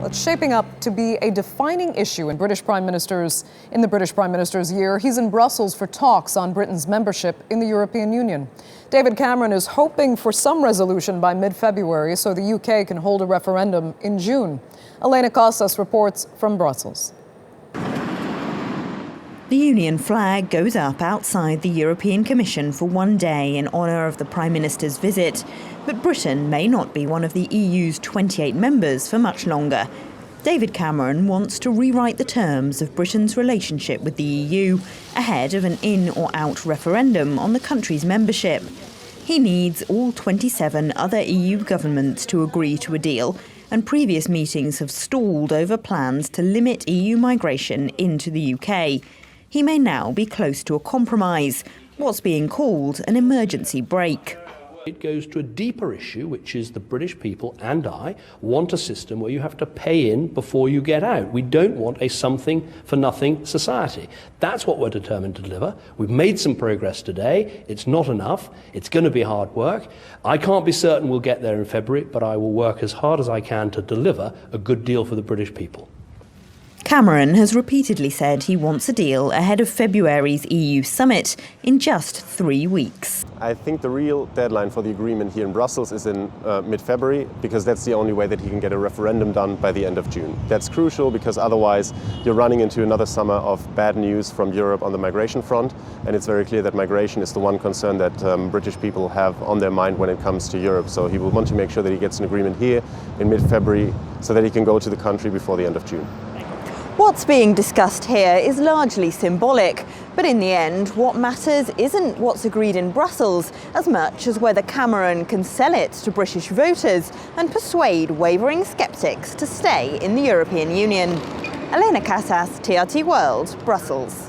that's shaping up to be a defining issue in the British Prime Minister's year. He's in Brussels for talks on Britain's membership in the European Union. David Cameron is hoping for some resolution by mid-February so the UK can hold a referendum in June. Elena Casas reports from Brussels. The Union flag goes up outside the European Commission for one day in honour of the Prime Minister's visit. But Britain may not be one of the EU's 28 members for much longer. David Cameron wants to rewrite the terms of Britain's relationship with the EU ahead of an in or out referendum on the country's membership. He needs all 27 other EU governments to agree to a deal, and previous meetings have stalled over plans to limit EU migration into the UK. He may now be close to a compromise, what's being called an emergency break. It goes to a deeper issue, which is the British people and I want a system where you have to pay in before you get out. We don't want a something-for-nothing society. That's what we're determined to deliver. We've made some progress today. It's not enough. It's going to be hard work. I can't be certain we'll get there in February, but I will work as hard as I can to deliver a good deal for the British people. Cameron has repeatedly said he wants a deal ahead of February's EU summit in just 3 weeks. I think the real deadline for the agreement here in Brussels is in mid-February, because that's the only way that he can get a referendum done by the end of June. That's crucial because otherwise you're running into another summer of bad news from Europe on the migration front, and it's very clear that migration is the one concern that British people have on their mind when it comes to Europe. So he will want to make sure that he gets an agreement here in mid-February so that he can go to the country before the end of June. What's being discussed here is largely symbolic, but in the end, what matters isn't what's agreed in Brussels as much as whether Cameron can sell it to British voters and persuade wavering sceptics to stay in the European Union. Elena Casas, TRT World, Brussels.